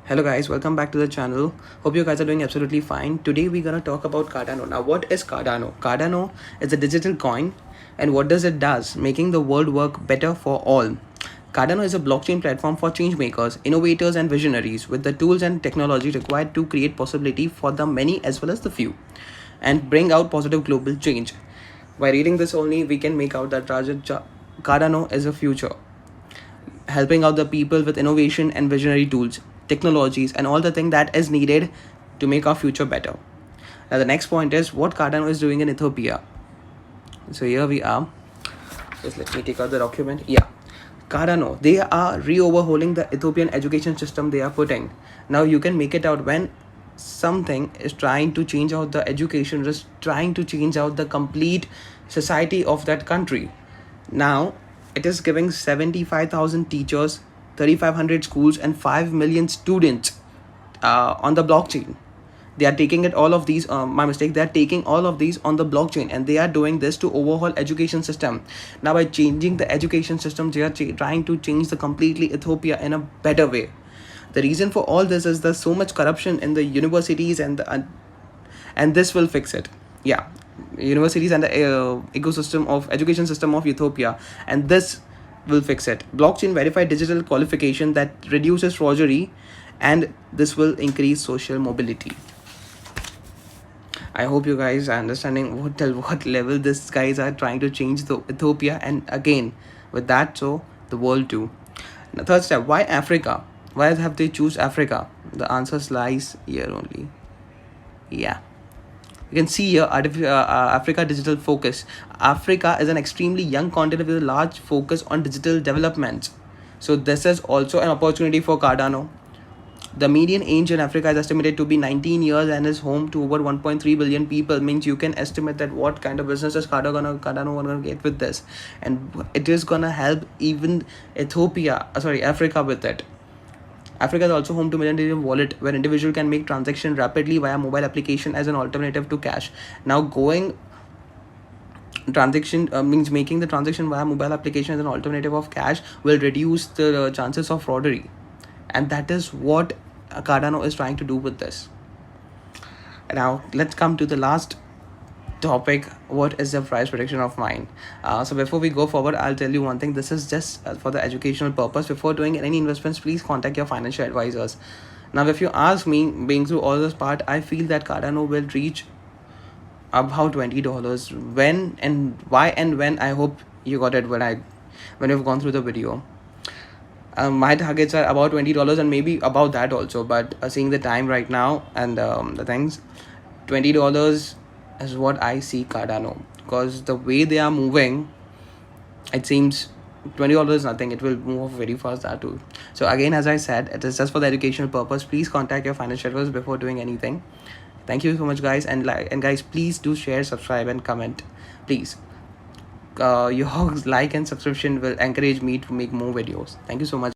Hello guys, welcome back to the channel. Hope you guys are doing absolutely fine. Today we're gonna talk about Cardano. Now, what is Cardano? Cardano is a digital coin, and what does it does? Making the world work better for all. Cardano is a blockchain platform for change makers, innovators, and visionaries with the tools and technology required to create possibility for the many as well as the few, and bring out positive global change. By reading this only, we can make out that Cardano is a future, helping out the people with innovation and visionary tools, technologies, and all the thing that is needed to make our future better. Now, the next point is what Cardano is doing in Ethiopia. So here we are. Just let me take out the document. Yeah. Cardano, they are re-overhauling the Ethiopian education system they are putting. Now you can make it out when something is trying to change out the education, just trying to change out the complete society of that country. Now it is giving 75,000 teachers, 3,500 schools, and 5 million students on the blockchain. They are taking it all of these my mistake, they are taking all of these on the blockchain, and they are doing this to overhaul education system. Now by changing the education system, they are trying to change the completely Ethiopia in a better way. The reason for all this is there's so much corruption in the universities, and this will fix it. Yeah, universities and the ecosystem of education system of Ethiopia, and this will fix it. Blockchain verified digital qualification that reduces forgery, and this will increase social mobility. I hope you guys are understanding what till what level these guys are trying to change the Ethiopia, and again with that, so the world too. Now, third step, why Africa? Why have they choose Africa? The answer lies here only. Yeah. You can see here Africa digital focus. Africa is an extremely young continent with a large focus on digital development. So this is also an opportunity for Cardano. The median age in Africa is estimated to be 19 years and is home to over 1.3 billion people. Means you can estimate that what kind of businesses Cardano gonna get with this, and it is gonna help even Africa with it. Africa is also home to Million Wallet, where individual can make transaction rapidly via mobile application as an alternative to cash. Now going transaction means making the transaction via mobile application as an alternative of cash will reduce the chances of fraudery, and that is what Cardano is trying to do with this. Now let's come to the last topic. What is the price prediction of mine? So before we go forward, I'll tell you one thing. This is just for the educational purpose. Before doing any investments, please contact your financial advisors. Now if you ask me, being through all this part, I feel that Cardano will reach about $20. When and why and when, I hope you got it when you've gone through the video. My targets are about $20 and maybe about that also, but seeing the time right now and the things, $20 is what I see Cardano, because the way they are moving, it seems $20 is nothing. It will move very fast, that too. So again, as I said, it is just for the educational purpose. Please contact your financial advisor before doing anything. Thank you so much, guys, and guys, please do share, subscribe, and comment, please. Your like and subscription will encourage me to make more videos. Thank you so much.